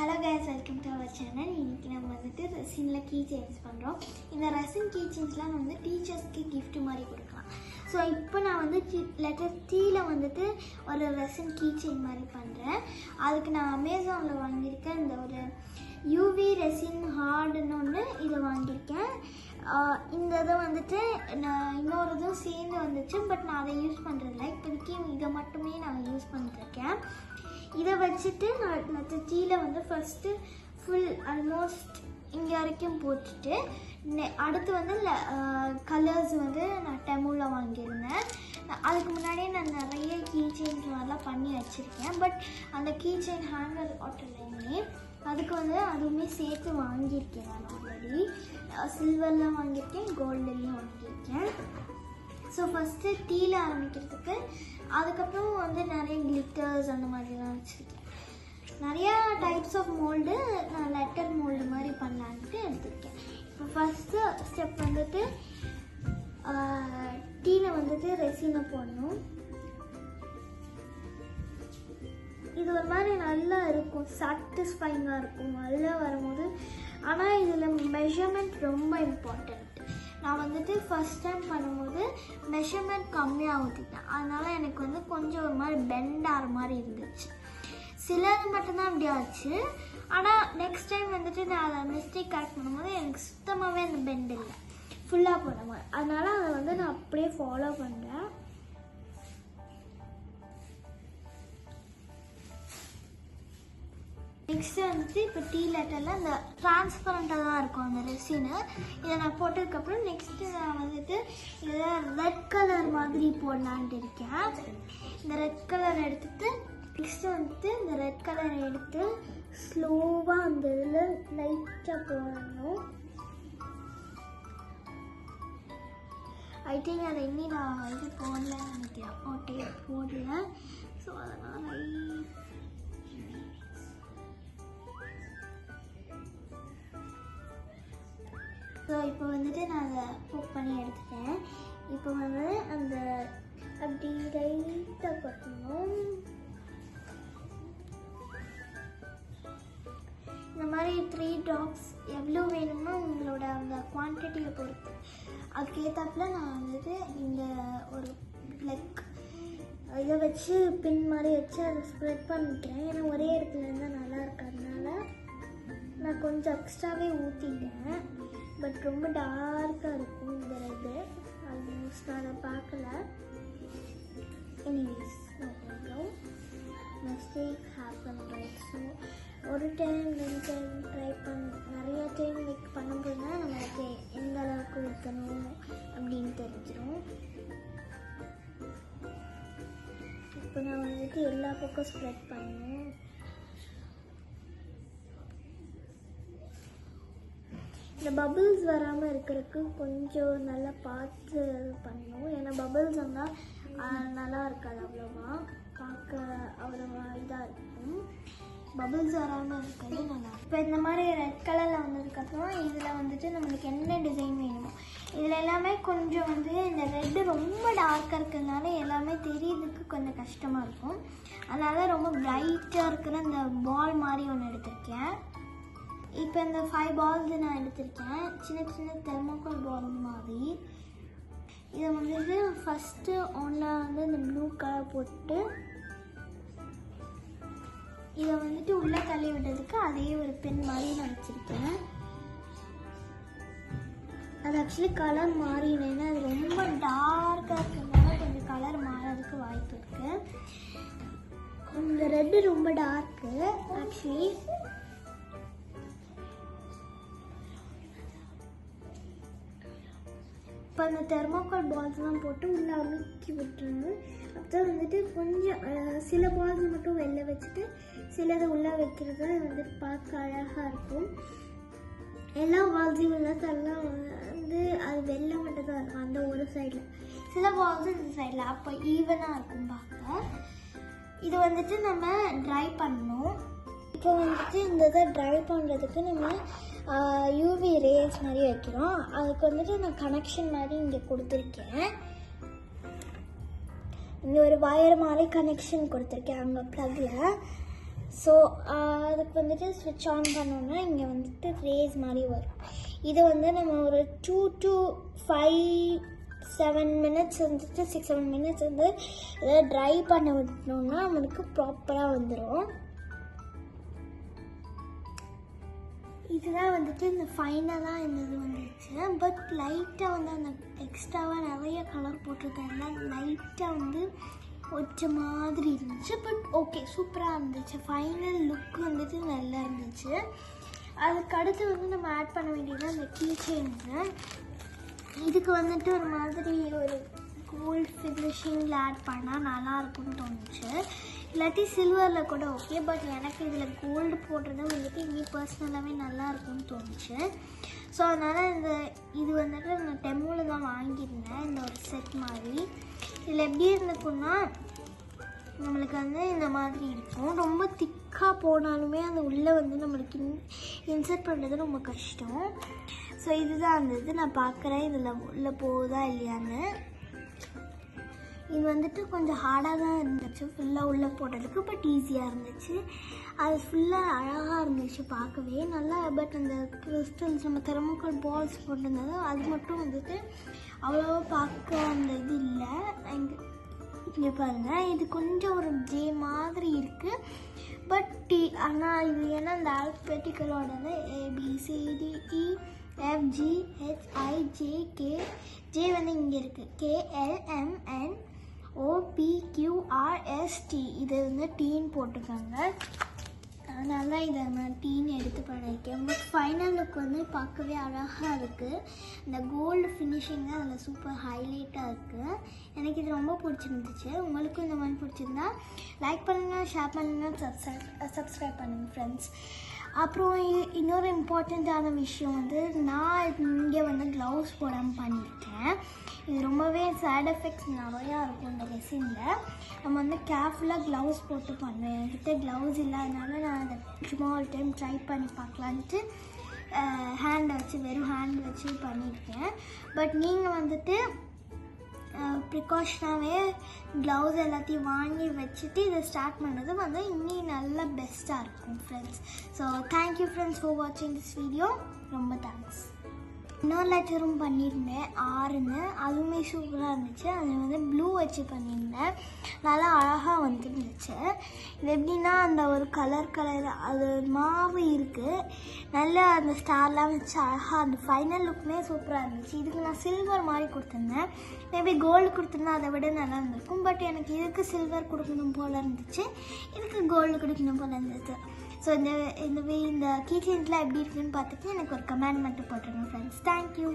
Hello guys, welcome to our channel. இன்னைக்கு நம்ம வந்துட்டு ரெசின்ல கீ செயின்ஸ் பண்றோம். இந்த ரெசின் கீ செயின்ஸ்லாம் வந்து டீச்சர்ஸ்க்கு gift மாதிரி கொடுக்கலாம். ஸோ இப்போ நான் வந்து லெட்டர் Tல வந்துட்டு ஒரு ரெசின் கீ செயின் மாதிரி பண்ணுறேன். அதுக்கு நான் அமேசானில் வாங்கியிருக்கேன். இந்த ஒரு UV ரெசின் ஹார்டுன்னு ஒன்று இதை வாங்கியிருக்கேன். இந்த இதை வந்துட்டு நான் இன்னொரு இதுவும் சேர்ந்து வந்துச்சு, பட் நான் அதை யூஸ் பண்ணுறதில்ல. இப்போதைக்கு இதை மட்டுமே நான் யூஸ் பண்ணிட்டுருக்கேன். இதை வச்சுட்டு நான் லெட்டர் Tல வந்து ஃபஸ்ட்டு ஃபுல் ஆல்மோஸ்ட் இங்கே வரைக்கும் போட்டுட்டு அடுத்து வந்து கலர்ஸ் வந்து நான் டெமோவில் வாங்கியிருந்தேன். அதுக்கு முன்னாடியே நான் நிறைய கீ செயின்ஸ் மாதிரிலாம் பண்ணி வச்சுருக்கேன். பட் அந்த கீ செயின் ஹேங்கர் ஆட்டோலையுமே அதுக்கு வந்து அதுவுமே சேர்த்து வாங்கியிருக்கேன். நான் ஆல்ரெடி சில்வர்லாம் வாங்கியிருக்கேன், கோல்டுலேயும் வாங்கியிருக்கேன். ஸோ ஃபஸ்ட்டு டீல ஆரம்பிக்கிறதுக்கு அதுக்கப்புறம் வந்து நிறைய கிளிட்டர்ஸ் அந்த மாதிரிலாம் வச்சுருக்கேன். நிறையா டைப்ஸ் ஆஃப் மோல்டு நான் லெட்டர் மோல்டு மாதிரி பண்ணலான்ட்டு எடுத்துருக்கேன். இப்போ ஃபஸ்ட்டு ஸ்டெப் வந்துட்டு டீல வந்துட்டு ரெசினை போடணும். இது ஒரு மாதிரி நல்லா இருக்கும், சாட்டிஸ்ஃபைங்காக இருக்கும் நல்லா வரும்போது. ஆனால் இதில் மெஷர்மெண்ட் ரொம்ப இம்பார்ட்டண்ட். நான் வந்துட்டு ஃபஸ்ட் டைம் பண்ணும்போது மெஷர்மெண்ட் கம்மியாக ஊற்றிட்டேன். அதனால் எனக்கு வந்து கொஞ்சம் ஒரு மாதிரி பெண்ட் ஆகிற மாதிரி இருந்துச்சு. சிலது மட்டும்தான் அப்படி ஆச்சு. ஆனால் நெக்ஸ்ட் டைம் வந்துட்டு நான் அதை மிஸ்டேக் கரெக்ட் பண்ணும்போது எனக்கு சுத்தமாகவே அந்த பெண்ட் இல்லை, ஃபுல்லாக போன மாதிரி. அதனால் அதை வந்து நான் அப்படியே ஃபாலோ பண்ணுறேன். நெக்ஸ்ட்டு வந்துட்டு இப்போ டீ லெட்டரில் அந்த டிரான்ஸ்பரண்ட்டாக தான் இருக்கும் அந்த ரெசினு. இதை நான் போட்டதுக்கப்புறம் நெக்ஸ்ட்டு நான் வந்துட்டு இதில் ரெட் கலர் மாதிரி போடலான்ட்டு இருக்கேன். இந்த ரெட் கலர் எடுத்துகிட்டு நெக்ஸ்ட்டு வந்துட்டு இந்த ரெட் கலரை எடுத்து ஸ்லோவாக அந்த இதில் லைட்டாக போடணும். ஐ திங்க் அதை இன்னி நான் இது போடலன்னு நினைக்கிறேன், போடல. ஸோ அதனால் ஸோ இப்போ வந்துட்டு நான் அதை குக் பண்ணி எடுத்துட்டேன். இப்போ வந்து அந்த அப்படி லைட்டாக கொட்டணும். இந்த மாதிரி 3 ட்ராப்ஸ் எவ்வளோ வேணும்னா உங்களோட அந்த குவான்டிட்டியை பொறுத்து அதுக்கேற்றாப்புல நான் வந்துட்டு இந்த ஒரு லெக் இதை வச்சு பின் மாதிரி வச்சு அதை ஸ்ப்ரெட் பண்ணிக்கிறேன். ஏன்னா ஒரே இடத்துல இருந்தால் நல்லா இருக்கிறதுனால நான் கொஞ்சம் எக்ஸ்ட்ராவே ஊற்றிட்டேன். பட் ரொம்ப டார்க்காக இருக்கும் இந்த ரெட்டு. ஆல்மோஸ்ட் நான் அதை பார்க்கல. Anyways no problem, mistake happen right. So ஒரு டைம் 2 டைம் ட்ரை நிறைய டைம் பண்ணும்போது தான் நம்மளுக்கு எந்த அளவுக்கு வைக்கணும் அப்படின்னு தெரிஞ்சிடும். இப்போ நான் வந்துட்டு எல்லா பக்கம் ஸ்ப்ரெட் பண்ணேன். இந்த பபிள்ஸ் வராமல் இருக்கிறதுக்கு கொஞ்சம் நல்லா பார்த்து பண்ணணும். ஏன்னா பபிள்ஸ் வந்தால் நல்லா இருக்காது, அவ்வளோவா பார்க்க அவ்வளோவா இதாக இருக்கும். பபிள்ஸ் வராமல் இருக்கிறது நல்லா. இப்போ இந்த மாதிரி ரெட் கலரில் வந்ததுக்கப்புறம் இதில் வந்துட்டு நம்மளுக்கு என்ன டிசைன் வேணுமோ இதில் எல்லாமே கொஞ்சம் வந்து இந்த ரெட்டு ரொம்ப டார்க்காக இருக்கிறதுனால எல்லாமே தெரியறதுக்கு கொஞ்சம் கஷ்டமாக இருக்கும். அதனால ரொம்ப பிரைட்டாக இருக்கிற இந்த பால் மாதிரி ஒன்று எடுத்திருக்கேன். இப்போ இந்த 5 பால்ஸ் நான் எடுத்திருக்கேன், சின்ன சின்ன தெர்மோகால் பால் மாதிரி. இதை வந்துட்டு ஃபஸ்ட்டு ஒன்றில் வந்து இந்த ப்ளூ கலர் போட்டு இதை வந்துட்டு உள்ளே தள்ளி விடுறதுக்கு அதே ஒரு பென் மாதிரி நான் வச்சுருக்கேன். அது ஆக்சுவலி கலர் மாறினேன்னா அது ரொம்ப டார்க்காக இருக்கிறதுனால கொஞ்சம் கலர் மாறதுக்கு வாய்ப்பு இருக்குது. இந்த ரெட்டு ரொம்ப டார்க்கு ஆக்சுவலி. இப்போ அந்த தெர்மோகால் பால்ஸ்லாம் போட்டு உள்ளே அமுக்கி விட்டுருணும். அப்புறம் வந்துட்டு கொஞ்சம் சில பால்ஸ் மட்டும் வெளில வச்சுட்டு சிலதை உள்ளே வைக்கிறது வந்துட்டு பார்க்க அழகாக இருக்கும். எல்லா பால்ஸையும் உள்ள தரலாம் வந்து அது வெளில மட்டும் தான் இருக்கும் அந்த ஒரு சைடில், சில பால்ஸும் இந்த சைடில். அப்போ ஈவனாக இருக்கும் பார்க்க. இது வந்துட்டு நம்ம ட்ரை பண்ணணும். இப்போ வந்துட்டு இந்த இதை ட்ரை பண்ணுறதுக்கு நம்ம UV ரேஸ் மாதிரி வைக்கிறோம். அதுக்கு வந்துட்டு நான் கனெக்ஷன் மாதிரி இங்கே கொடுத்துருக்கேன். இங்கே ஒரு வயர் மாதிரி கனெக்ஷன் கொடுத்துருக்கேன் அங்கே ப்ளக்கில். ஸோ அதுக்கு வந்துட்டு ஸ்விட்ச் ஆன் பண்ணோன்னா இங்கே வந்துட்டு ரேஸ் மாதிரி வரும். இது வந்து நம்ம ஒரு 2 to 7 minutes வந்துட்டு 6-7 minutes வந்து இதை ட்ரை பண்ண விட்டோம்னா நம்மளுக்கு ப்ராப்பராக வந்துடும். இதுதான் வந்துட்டு இந்த ஃபைனலாக இந்த இது வந்துச்சு. பட் லைட்டாக வந்து அந்த எக்ஸ்ட்ராவாக நிறைய கலர் போட்டிருக்கறதுனால லைட்டாக வந்து ஒச்ச மாதிரி இருந்துச்சு. பட் ஓகே, சூப்பராக இருந்துச்சு. ஃபைனல் லுக் வந்துட்டு நல்லா இருந்துச்சு. அதுக்கு அடுத்து வந்து நம்ம ஆட் பண்ண வேண்டியது அந்த கீ செயின்ஸு. இதுக்கு வந்துட்டு ஒரு மாதிரி ஒரு கோல்டு ஃபினிஷிங்கில் ஆட் பண்ணால் நல்லாயிருக்கும்னு தோணுச்சு. இல்லாட்டி சில்வரில் கூட ஓகே, பட் எனக்கு இதில் கோல்டு போடுறது வந்துட்டு இன்னி பர்சனலாகவே நல்லாயிருக்கும்னு தோணுச்சு. ஸோ அதனால் இது வந்துட்டு நான் டெமோவில் தான் வாங்கியிருந்தேன், இந்த ஒரு செட் மாதிரி. இதில் எப்படி இருந்துக்குன்னா நம்மளுக்கு வந்து இந்த மாதிரி இருக்கும். ரொம்ப திக்காக போனாலுமே அது உள்ளே வந்து நம்மளுக்கு இன்சர்ட் பண்ணுறது ரொம்ப கஷ்டம். ஸோ இதுதான் அந்த இது. நான் பார்க்குறேன் இதில் உள்ளே போகுதா இல்லையான்னு. இது வந்துட்டு கொஞ்சம் ஹார்டாக தான் இருந்துச்சு ஃபுல்லாக உள்ளே போடுறதுக்கு, பட் ஈஸியாக இருந்துச்சு. அது ஃபுல்லாக அழகாக இருந்துச்சு பார்க்கவே நல்லா. பட் அந்த கிறிஸ்டல்ஸ் நம்ம தெர்மோகால் பால்ஸ் போட்டிருந்தது அது மட்டும் வந்துட்டு அவ்வளோவா பார்க்க அந்த இது இல்லை. இங்கே பாருங்கள், இது கொஞ்சம் ஒரு ஜே மாதிரி இருக்குது. பட் ஆனால் இது ஏன்னா இந்த ஆல்பபெட்டிக்கலோட ABCDE FGHIJK ஜே வந்து இங்கே இருக்குது. KLMNOPQRST இது வந்து டீன் போட்டுருக்காங்க. அதனால தான் இதை நான் டீன் எடுத்து பண்ணியிருக்கேன். பட் ஃபைனல் லுக் வந்து பார்க்கவே அழகாக இருக்குது. இந்த கோல்டு ஃபினிஷிங் தான் அதில் சூப்பர் ஹைலைட்டாக இருக்குது. எனக்கு இது ரொம்ப பிடிச்சிருந்துச்சு. உங்களுக்கும் இந்த மாதிரி பிடிச்சிருந்தா லைக் பண்ணுங்கள், ஷேர் பண்ணுங்கள், சப்ஸ்கிரைப் பண்ணுங்கள் ஃப்ரெண்ட்ஸ். அப்புறம் இன்னொரு இம்பார்ட்டண்ட்டான விஷயம் வந்து நான் இங்கே வந்து க்ளவுஸ் போடாமல் பண்ணியிருக்கேன். இது ரொம்பவே சைட் எஃபெக்ட்ஸ் நிறையா இருக்கும் இந்த ரெசினில். நம்ம வந்து கேர்ஃபுல்லாக க்ளவுஸ் போட்டு பண்ணுவேன். என்கிட்ட க்ளவுஸ் இல்லாதனால நான் அதை சும்மா ஒரு டைம் ட்ரை பண்ணி பார்க்கலான்ட்டு வெறும் ஹேண்ட் வச்சு பண்ணியிருக்கேன். பட் நீங்கள் வந்துட்டு ப்ரிகாஷனாகவே க்ளவுஸ் எல்லாத்தையும் வாங்கி வச்சுட்டு இதை ஸ்டார்ட் பண்ணுறது வந்து இன்னும் நல்லா பெஸ்ட்டாக இருக்கும் friends. So thank you friends for வாட்சிங் திஸ் வீடியோ. ரொம்ப தேங்க்ஸ். இன்னொரு லெட்டரும் பண்ணியிருந்தேன் 6ன்னு, அதுவுமே சூப்பராக இருந்துச்சு. அதில் வந்து ப்ளூ வச்சு பண்ணியிருந்தேன், நல்லா அழகாக வந்துருந்துச்சு. இது எப்படின்னா அந்த ஒரு கலர் அது மாவு இருக்குது, நல்லா அந்த ஸ்டார்லாம் வச்சு அழகாக அந்த ஃபைனல் லுக்குமே சூப்பராக இருந்துச்சு. இதுக்கு நான் சில்வர் மாதிரி கொடுத்துருந்தேன். மேபி கோல்டு கொடுத்துருந்தா அதை விட நல்லா இருந்திருக்கும். பட் எனக்கு இதுக்கு சில்வர் கொடுக்கணும் போல் இருந்துச்சு, இதுக்கு கோல்டு கொடுக்கணும் போல் இருந்துச்சு. ஸோ இந்த கீ செயின்ஸ்லாம் எப்படி இருக்குன்னு பார்த்துட்டு எனக்கு ஒரு கமெண்ட் மட்டும் போட்டுருங்க ஃப்ரெண்ட்ஸ். தேங்க்யூ.